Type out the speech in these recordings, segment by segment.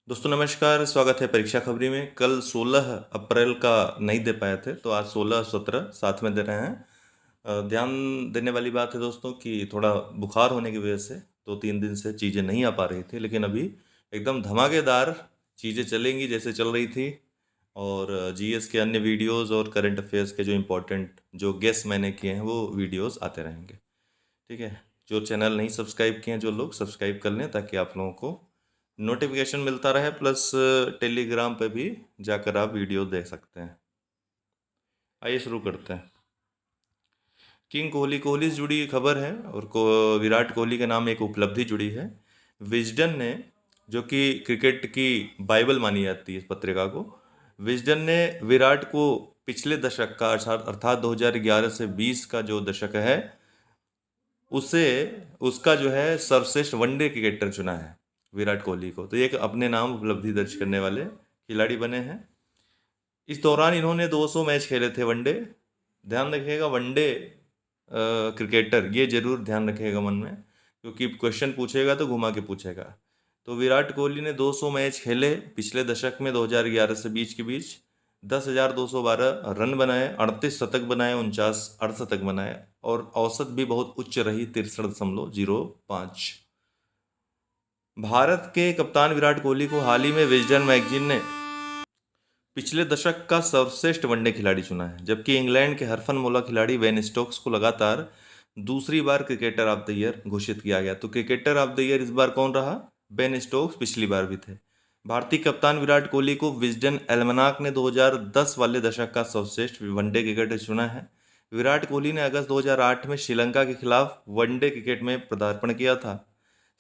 दोस्तों नमस्कार, स्वागत है परीक्षा खबरी में। कल 16 अप्रैल का नहीं दे पाए थे, तो आज 16 17 साथ में दे रहे हैं। ध्यान देने वाली बात है दोस्तों कि थोड़ा बुखार होने की वजह से 2-3 दिन से चीज़ें नहीं आ पा रही थी, लेकिन अभी एकदम धमाकेदार चीज़ें चलेंगी जैसे चल रही थी। और जीएस के अन्य वीडियोस और करंट अफेयर्स के जो इम्पोर्टेंट जो गेस मैंने किए हैं वो वीडियोस आते रहेंगे। ठीक है। जो चैनल नहीं सब्सक्राइब किए हैं जो लोग सब्सक्राइब कर लें, ताकि आप लोगों को नोटिफिकेशन मिलता रहे, प्लस टेलीग्राम पे भी जाकर आप वीडियो देख सकते हैं। आइए शुरू करते हैं। किंग कोहली से जुड़ी खबर है, और विराट कोहली के नाम एक उपलब्धि जुड़ी है। विजडन ने, जो कि क्रिकेट की बाइबल मानी जाती है इस पत्रिका को, विजडन ने विराट को पिछले दशक का अर्थात 2011 से 20 का जो दशक है उसे उसका जो है सर्वश्रेष्ठ वनडे क्रिकेटर चुना है विराट कोहली को। तो ये एक अपने नाम उपलब्धि दर्ज करने वाले खिलाड़ी बने हैं। इस दौरान इन्होंने 200 मैच खेले थे वनडे। ध्यान रखिएगा, वनडे क्रिकेटर, ये जरूर ध्यान रखिएगा मन में, क्योंकि क्वेश्चन पूछेगा तो घुमा के पूछेगा। तो विराट कोहली ने 200 मैच खेले पिछले दशक में 2011 से 20 के बीच। 10,212 रन बनाए, 38 शतक बनाए, 49 अर्धशतक बनाए, और औसत भी बहुत उच्च रही, 63.05। भारत के कप्तान विराट कोहली को हाल ही में विजडन मैगजीन ने पिछले दशक का सर्वश्रेष्ठ वनडे खिलाड़ी चुना है, जबकि इंग्लैंड के हरफनमौला खिलाड़ी बेन स्टोक्स को लगातार दूसरी बार क्रिकेटर ऑफ द ईयर घोषित किया गया। तो क्रिकेटर ऑफ द ईयर इस बार कौन रहा? बेन स्टोक्स पिछली बार भी थे। भारतीय कप्तान विराट कोहली को विजडन एल्मनाक ने 2010 वाले दशक का सर्वश्रेष्ठ वनडे क्रिकेटर चुना है। विराट कोहली ने अगस्त 2008 में श्रीलंका के खिलाफ वनडे क्रिकेट में पदार्पण किया था।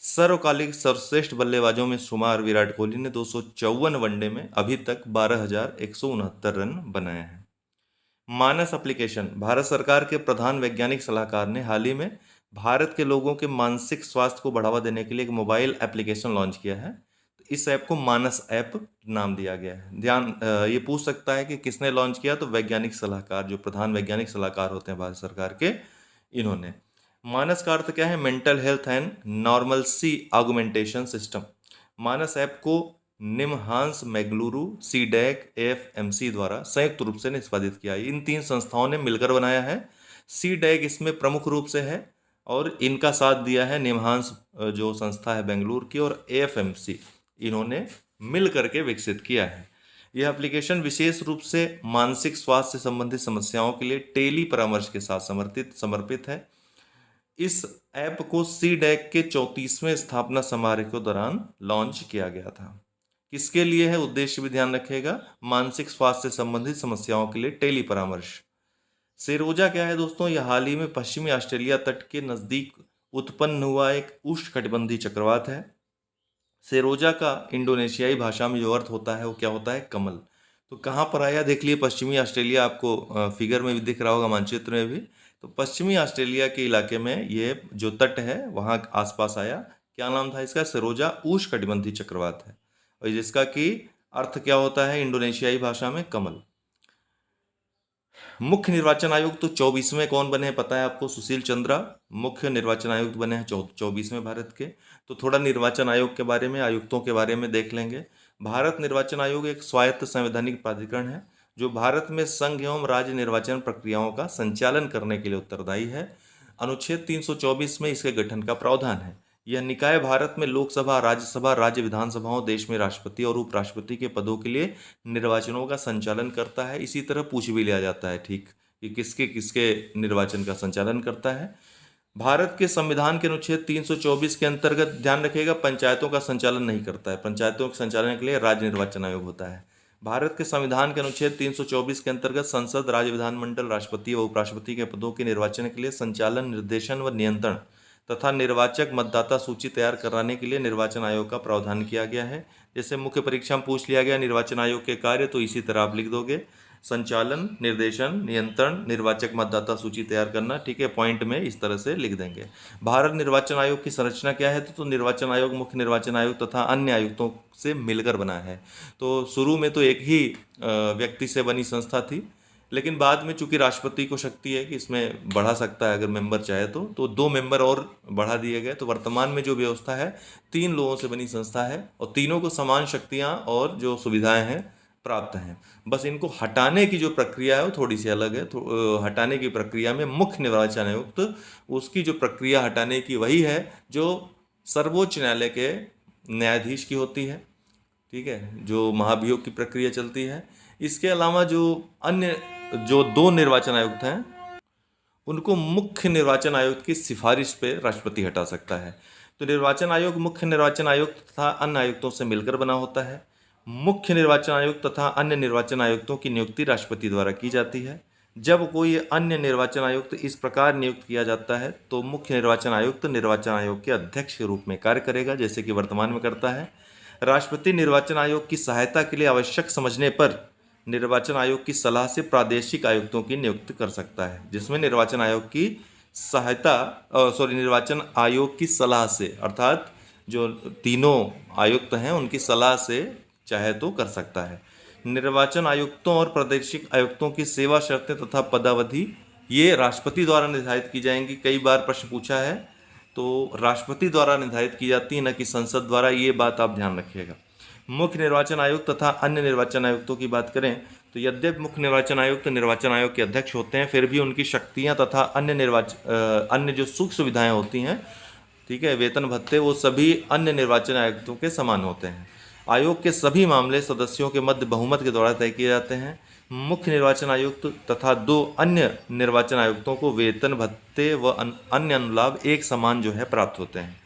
सर्वकालिक सर्वश्रेष्ठ बल्लेबाजों में शुमार विराट कोहली ने 254 वनडे में अभी तक 12,169 रन बनाए हैं। मानस एप्लीकेशन, भारत सरकार के प्रधान वैज्ञानिक सलाहकार ने हाल ही में भारत के लोगों के मानसिक स्वास्थ्य को बढ़ावा देने के लिए एक मोबाइल एप्लीकेशन लॉन्च किया है। तो इस ऐप को मानस ऐप नाम दिया गया है। ये पूछ सकता है कि किसने लॉन्च किया, तो वैज्ञानिक सलाहकार, जो प्रधान वैज्ञानिक सलाहकार होते हैं भारत सरकार के, इन्होंने। मानस का अर्थ क्या है? Mental health and normalcy augmentation system. Manas app को निमहांस, मैगलुरु, सीडैक, एएफएमसी द्वारा संयुक्त रूप से निष्पादित किया है। इन 3 संस्थाओं ने मिलकर बनाया है। सीडैक इसमें प्रमुख रूप से है, और इनका साथ दिया है निमहांस जो संस्था है बेंगलुरु की, और एएफएमसी, इन्होंने मिल करके विकसित किया है। यह एप्लीकेशन विशेष रूप से मानसिक स्वास्थ्य से संबंधित समस्याओं के लिए टेली परामर्श के साथ समर्पित है। इस ऐप को सीडैक के 34वें स्थापना समारोह के दौरान लॉन्च किया गया था। किसके लिए है? उद्देश्य भी ध्यान रखिएगा, मानसिक स्वास्थ्य से संबंधित समस्याओं के लिए टेली परामर्श। सेरोजा क्या है दोस्तों? यह हाल ही में पश्चिमी ऑस्ट्रेलिया तट के नजदीक उत्पन्न हुआ एक उष्णकटिबंधीय चक्रवात है। सेरोजा का इंडोनेशियाई भाषा में जो अर्थ होता है वो क्या होता है? कमल। तो कहाँ पर आया देख लिए, पश्चिमी ऑस्ट्रेलिया आपको फिगर में भी दिख रहा होगा, मानचित्र में भी। तो पश्चिमी ऑस्ट्रेलिया के इलाके में ये जो तट है वहाँ आसपास आया। क्या नाम था इसका? सरोजा उष्णकटिबंधीय चक्रवात है, और जिसका कि अर्थ क्या होता है इंडोनेशियाई भाषा में? कमल। मुख्य निर्वाचन आयुक्त तो 24वें कौन बने हैं पता है आपको? सुशील चंद्रा मुख्य निर्वाचन आयुक्त बने हैं 24वें भारत के। तो थोड़ा निर्वाचन आयोग के बारे में, आयुक्तों के बारे में देख लेंगे। भारत निर्वाचन आयोग एक स्वायत्त संवैधानिक प्राधिकरण है जो भारत में संघ एवं राज्य निर्वाचन प्रक्रियाओं का संचालन करने के लिए उत्तरदायी है। अनुच्छेद 324 में इसके गठन का प्रावधान है। यह निकाय भारत में लोकसभा, राज्यसभा, राज्य विधानसभाओं, देश में राष्ट्रपति और उपराष्ट्रपति के पदों के लिए निर्वाचनों का संचालन करता है। इसी तरह पूछ भी लिया जाता है, ठीक, कि किसके किसके निर्वाचन का संचालन करता है। भारत के संविधान के अनुच्छेद 324 के अंतर्गत ध्यान रखिएगा, पंचायतों का संचालन नहीं करता है। पंचायतों के संचालन के लिए राज्य निर्वाचन आयोग होता है। भारत के संविधान के अनुच्छेद 324 के अंतर्गत संसद, राज्य विधानमंडल, राष्ट्रपति व उपराष्ट्रपति के पदों के निर्वाचन के लिए संचालन, निर्देशन व नियंत्रण तथा निर्वाचक मतदाता सूची तैयार कराने के लिए निर्वाचन आयोग का प्रावधान किया गया है। जैसे मुख्य परीक्षा में पूछ लिया गया निर्वाचन आयोग के कार्य, तो इसी तरह आप लिख दोगे, संचालन, निर्देशन, नियंत्रण, निर्वाचक मतदाता सूची तैयार करना। ठीक है, पॉइंट में इस तरह से लिख देंगे। भारत निर्वाचन आयोग की संरचना क्या है? तो निर्वाचन आयोग मुख्य निर्वाचन आयोग तथा अन्य आयुक्तों से मिलकर बना है। तो शुरू में तो एक ही व्यक्ति से बनी संस्था थी, लेकिन बाद में चूंकि राष्ट्रपति को शक्ति है कि इसमें बढ़ा सकता है अगर मेंबर चाहे तो 2 मेंबर और बढ़ा दिए गए। तो वर्तमान में जो व्यवस्था है 3 लोगों से बनी संस्था है और तीनों को समान शक्तियां और जो सुविधाएं हैं प्राप्त हैं। बस इनको हटाने की जो प्रक्रिया है वो थोड़ी सी अलग है। हटाने की प्रक्रिया में मुख्य निर्वाचन आयुक्त, उसकी जो प्रक्रिया हटाने की वही है जो सर्वोच्च न्यायालय के न्यायाधीश की होती है। ठीक है, जो महाभियोग की प्रक्रिया चलती है। इसके अलावा जो अन्य जो 2 निर्वाचन आयुक्त हैं उनको मुख्य निर्वाचन आयुक्त की सिफारिश पे राष्ट्रपति हटा सकता है। तो निर्वाचन आयोग मुख्य निर्वाचन आयुक्त तथा अन्य आयुक्तों से मिलकर बना होता है। मुख्य निर्वाचन आयुक्त तथा अन्य निर्वाचन आयुक्तों की नियुक्ति राष्ट्रपति द्वारा की जाती है। जब कोई अन्य निर्वाचन आयुक्त इस प्रकार नियुक्त किया जाता है तो मुख्य निर्वाचन आयुक्त निर्वाचन आयोग के अध्यक्ष के रूप में कार्य करेगा, जैसे कि वर्तमान में करता है। राष्ट्रपति निर्वाचन आयोग की सहायता के लिए आवश्यक समझने पर निर्वाचन आयोग की सलाह से प्रादेशिक आयुक्तों की नियुक्ति कर सकता है, जिसमें निर्वाचन आयोग की निर्वाचन आयोग की सलाह से, अर्थात जो तीनों आयुक्त हैं उनकी सलाह से चाहे तो कर सकता है। निर्वाचन आयुक्तों और प्रादेशिक आयुक्तों की सेवा शर्तें तथा पदावधि ये राष्ट्रपति द्वारा निर्धारित की जाएंगी। कई बार प्रश्न पूछा है, तो राष्ट्रपति द्वारा निर्धारित की जाती है, न कि संसद द्वारा। ये बात आप ध्यान रखिएगा। मुख्य निर्वाचन आयुक्त तथा अन्य निर्वाचन आयुक्तों की बात करें तो यद्यपि मुख्य निर्वाचन आयुक्त निर्वाचन आयोग के अध्यक्ष होते हैं, फिर भी उनकी शक्तियां तथा अन्य जो सुख सुविधाएं होती हैं, ठीक है, वेतन भत्ते, वो सभी अन्य निर्वाचन आयुक्तों के समान होते हैं। आयोग के सभी मामले सदस्यों के मध्य बहुमत के द्वारा तय किए जाते हैं। मुख्य निर्वाचन आयुक्त तथा 2 अन्य निर्वाचन आयुक्तों को वेतन भत्ते व अन्य अनुलाभ एक समान जो है प्राप्त होते हैं।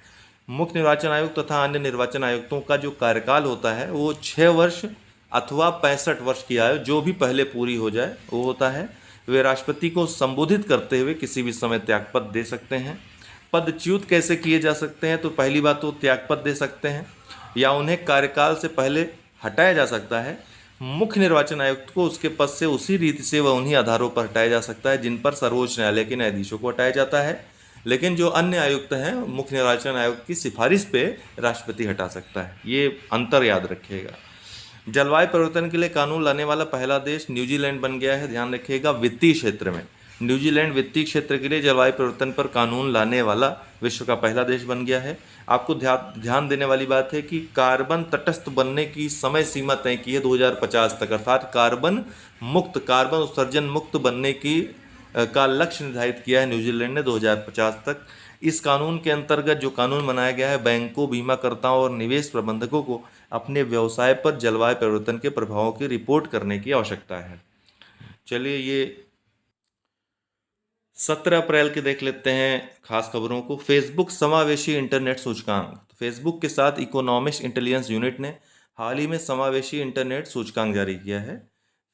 मुख्य निर्वाचन आयुक्त तथा अन्य निर्वाचन आयुक्तों का जो कार्यकाल होता है वो 6 वर्ष अथवा 65 वर्ष की आयु जो भी पहले पूरी हो जाए वो होता है। वे राष्ट्रपति को संबोधित करते हुए किसी भी समय त्यागपत्र दे सकते हैं। पदच्युत कैसे किए जा सकते हैं? तो पहली बात तो त्यागपत्र दे सकते हैं या उन्हें कार्यकाल से पहले हटाया जा सकता है। मुख्य निर्वाचन आयुक्त को उसके पद से उसी रीति से व उन्हीं आधारों पर हटाया जा सकता है जिन पर सर्वोच्च न्यायालय के न्यायाधीशों को हटाया जाता है। लेकिन जो अन्य आयुक्त हैं मुख्य निर्वाचन आयोग की सिफारिश पे राष्ट्रपति हटा सकता है। ये अंतर याद रखिएगा। जलवायु परिवर्तन के लिए कानून लाने वाला पहला देश न्यूजीलैंड बन गया है। ध्यान रखिएगा, वित्तीय क्षेत्र में न्यूजीलैंड वित्तीय क्षेत्र के लिए जलवायु परिवर्तन पर कानून लाने वाला विश्व का पहला देश बन गया है। आपको ध्यान देने वाली बात है कि कार्बन तटस्थ बनने की समय सीमा तय की है 2050 तक, अर्थात कार्बन उत्सर्जन मुक्त बनने की का लक्ष्य निर्धारित किया है न्यूजीलैंड ने 2050 तक। इस कानून के अंतर्गत जो कानून बनाया गया है, बैंकों, बीमाकर्ताओं और निवेश प्रबंधकों को अपने व्यवसाय पर जलवायु परिवर्तन के प्रभावों की रिपोर्ट करने की आवश्यकता है। चलिए, ये 17 अप्रैल के देख लेते हैं खास खबरों को। फेसबुक समावेशी इंटरनेट सूचकांक। फेसबुक के साथ इकोनॉमिक्स इंटेलिजेंस यूनिट ने हाल ही में समावेशी इंटरनेट सूचकांक जारी किया है।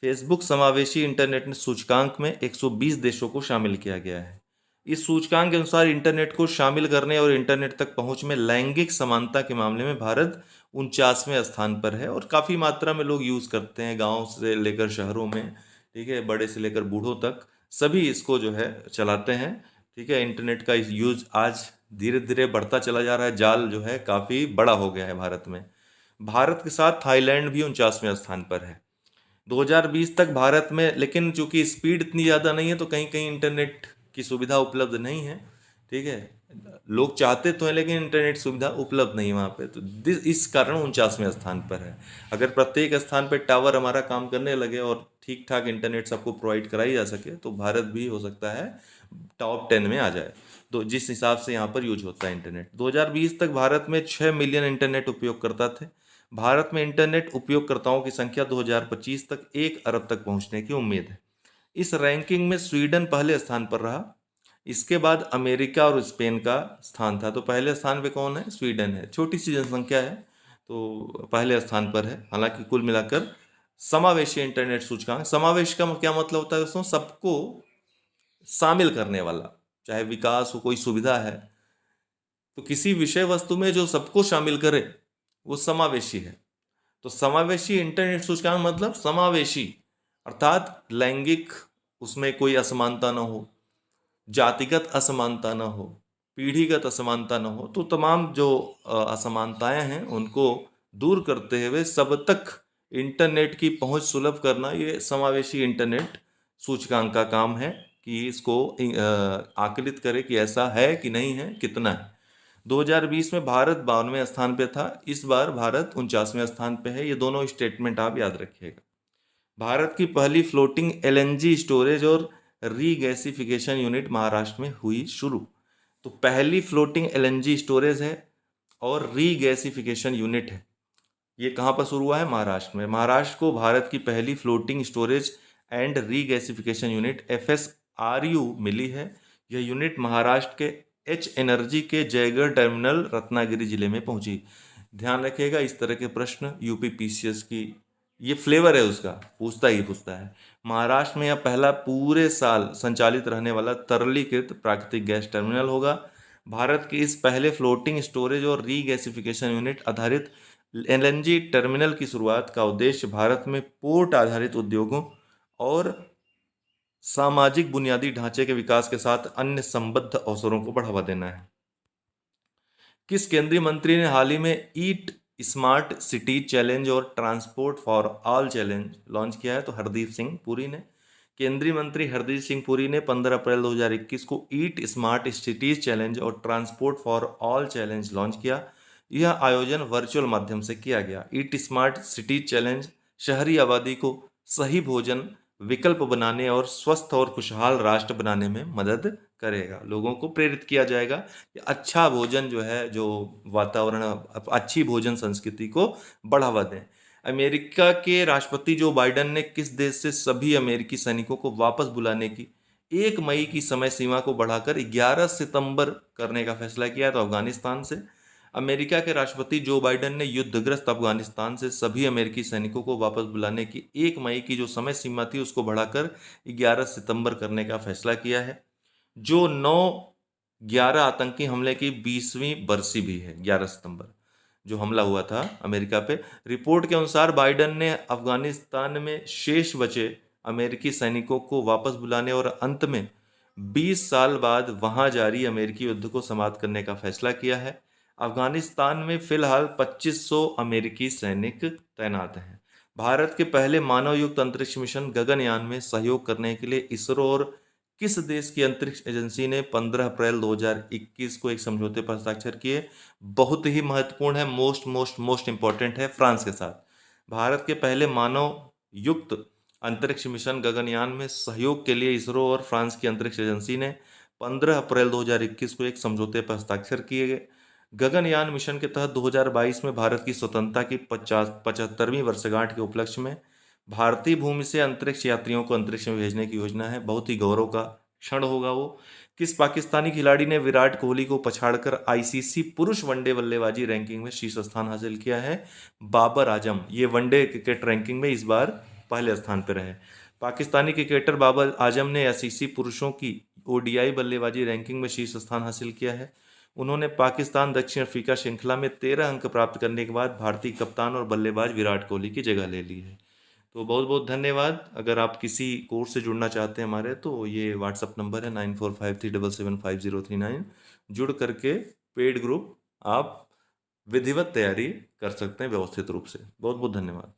फेसबुक समावेशी इंटरनेट सूचकांक में 120 देशों को शामिल किया गया है। इस सूचकांक के अनुसार इंटरनेट को शामिल करने और इंटरनेट तक पहुंच में लैंगिक समानता के मामले में भारत 49वें स्थान पर है और काफ़ी मात्रा में लोग यूज़ करते हैं, गाँव से लेकर शहरों में, ठीक है, बड़े से लेकर बूढ़ों तक सभी इसको जो है चलाते हैं। ठीक है, इंटरनेट का यूज़ आज धीरे धीरे बढ़ता चला जा रहा है। जाल जो है काफ़ी बड़ा हो गया है भारत में। भारत के साथ थाईलैंड भी 49वें स्थान पर है 2020 तक भारत में। लेकिन चूंकि स्पीड इतनी ज़्यादा नहीं है तो कहीं कहीं इंटरनेट की सुविधा उपलब्ध नहीं है। ठीक है, लोग चाहते तो हैं लेकिन इंटरनेट सुविधा उपलब्ध नहीं वहाँ पे, तो इस कारण 49वें स्थान पर है। अगर प्रत्येक स्थान पर टावर हमारा काम करने लगे और ठीक ठाक इंटरनेट सबको प्रोवाइड कराई जा सके तो भारत भी हो सकता है टॉप 10 में आ जाए। तो जिस हिसाब से यहाँ पर यूज होता है इंटरनेट, 2020 तक भारत में 6 मिलियन इंटरनेट उपयोगकर्ता थे। भारत में इंटरनेट उपयोगकर्ताओं की संख्या 2025 तक 1 अरब तक पहुंचने की उम्मीद है। इस रैंकिंग में स्वीडन पहले स्थान पर रहा। इसके बाद अमेरिका और स्पेन का स्थान था। तो पहले स्थान पे कौन है? स्वीडन है। छोटी सी जनसंख्या है तो पहले स्थान पर है। हालांकि कुल मिलाकर समावेशी इंटरनेट सूचकांक, समावेश का क्या मतलब होता है दोस्तों? सबको शामिल करने वाला, चाहे विकास हो, कोई सुविधा है तो किसी विषय वस्तु में जो सबको शामिल करे वो समावेशी है। तो समावेशी इंटरनेट सूचकांक मतलब समावेशी, अर्थात लैंगिक उसमें कोई असमानता ना हो, जातिगत असमानता ना हो, पीढ़ीगत असमानता ना हो, तो तमाम जो असमानताएं हैं उनको दूर करते हुए सब तक इंटरनेट की पहुंच सुलभ करना, ये समावेशी इंटरनेट सूचकांक का काम है कि इसको आकलित करे कि ऐसा है कि नहीं है, कितना है। 2020 में भारत 92वें स्थान पे था, इस बार भारत 49वें स्थान पे है। ये दोनों स्टेटमेंट आप याद रखिएगा। भारत की पहली फ्लोटिंग एलएनजी स्टोरेज और रीगैसिफिकेशन यूनिट महाराष्ट्र में हुई शुरू। तो पहली फ्लोटिंग एलएनजी स्टोरेज है और रीगैसिफिकेशन यूनिट है, ये कहाँ पर शुरू हुआ है? महाराष्ट्र में। महाराष्ट्र को भारत की पहली floating storage and regasification unit FSRU मिली है। यह यूनिट महाराष्ट्र के एच एनर्जी के जयगढ़ टर्मिनल रत्नागिरी जिले में पहुंची। ध्यान रखिएगा, इस तरह के प्रश्न यूपी PCS की ये फ्लेवर है उसका, पूछता है। महाराष्ट्र में यह पहला पूरे साल संचालित रहने वाला तरलीकृत प्राकृतिक गैस टर्मिनल होगा। भारत के इस पहले फ्लोटिंग स्टोरेज और रीगैसिफिकेशन यूनिट आधारित LNG टर्मिनल की शुरुआत का उद्देश्य भारत में पोर्ट आधारित उद्योगों और सामाजिक बुनियादी ढांचे के विकास के साथ अन्य संबद्ध अवसरों को बढ़ावा देना है। किस केंद्रीय मंत्री ने हाल ही में ईट स्मार्ट सिटी चैलेंज और transport for all challenge launch किया है? तो हरदीप सिंह पुरी ने। केंद्रीय मंत्री हरदीप सिंह पुरी ने 15 अप्रैल 2021 को ईट स्मार्ट सिटीज चैलेंज और transport for all challenge launch किया। यह आयोजन वर्चुअल माध्यम से किया गया। ईट स्मार्ट सिटीज चैलेंज शहरी आबादी को सही भोजन विकल्प बनाने और स्वस्थ और खुशहाल राष्ट्र बनाने में मदद करेगा। लोगों को प्रेरित किया जाएगा कि अच्छा भोजन जो है, जो वातावरण, अच्छी भोजन संस्कृति को बढ़ावा दें। अमेरिका के राष्ट्रपति जो बाइडेन ने किस देश से सभी अमेरिकी सैनिकों को वापस बुलाने की 1 मई की समय सीमा को बढ़ाकर 11 सितंबर करने का फैसला किया? तो अफगानिस्तान से। अमेरिका के राष्ट्रपति जो बाइडेन ने युद्धग्रस्त अफगानिस्तान से सभी अमेरिकी सैनिकों को वापस बुलाने की 1 मई की जो समय सीमा थी उसको बढ़ाकर 11 सितंबर करने का फैसला किया है। जो 9/11 आतंकी हमले की 20वीं बरसी भी है, 11 सितंबर जो हमला हुआ था अमेरिका पे। रिपोर्ट के अनुसार बाइडेन ने अफगानिस्तान में शेष बचे अमेरिकी सैनिकों को वापस बुलाने और अंत में 20 साल बाद वहां जारी अमेरिकी युद्ध को समाप्त करने का फैसला किया है। अफगानिस्तान में फिलहाल 2500 अमेरिकी सैनिक तैनात हैं। भारत के पहले मानव युक्त अंतरिक्ष मिशन गगनयान में सहयोग करने के लिए इसरो और किस देश की अंतरिक्ष एजेंसी ने 15 अप्रैल 2021 को एक समझौते पर हस्ताक्षर किए? बहुत ही महत्वपूर्ण है, मोस्ट इंपॉर्टेंट है, फ्रांस के साथ। भारत के पहले मानव युक्त अंतरिक्ष मिशन गगनयान में सहयोग के लिए इसरो और फ्रांस की अंतरिक्ष एजेंसी ने 15 अप्रैल 2021 को एक समझौते पर हस्ताक्षर किए गए। गगनयान मिशन के तहत 2022 में भारत की स्वतंत्रता की 75वीं वर्षगांठ के उपलक्ष्य में भारतीय भूमि से अंतरिक्ष यात्रियों को अंतरिक्ष में भेजने की योजना है। बहुत ही गौरव का क्षण होगा वो। किस पाकिस्तानी खिलाड़ी ने विराट कोहली को पछाड़कर ICC पुरुष वनडे बल्लेबाजी रैंकिंग में शीर्ष स्थान हासिल किया है? बाबर आजम। ये वनडे क्रिकेट रैंकिंग में इस बार पहले स्थान पर रहे। पाकिस्तानी क्रिकेटर बाबर आजम ने ICC पुरुषों की ODI बल्लेबाजी रैंकिंग में शीर्ष स्थान हासिल किया है। उन्होंने पाकिस्तान दक्षिण अफ्रीका श्रृंखला में 13 अंक प्राप्त करने के बाद भारतीय कप्तान और बल्लेबाज विराट कोहली की जगह ले ली है। तो बहुत बहुत धन्यवाद। अगर आप किसी कोर्स से जुड़ना चाहते हैं हमारे, तो ये व्हाट्सअप नंबर है 9453775039। जुड़ करके पेड ग्रुप आप विधिवत तैयारी कर सकते हैं व्यवस्थित रूप से। बहुत बहुत धन्यवाद।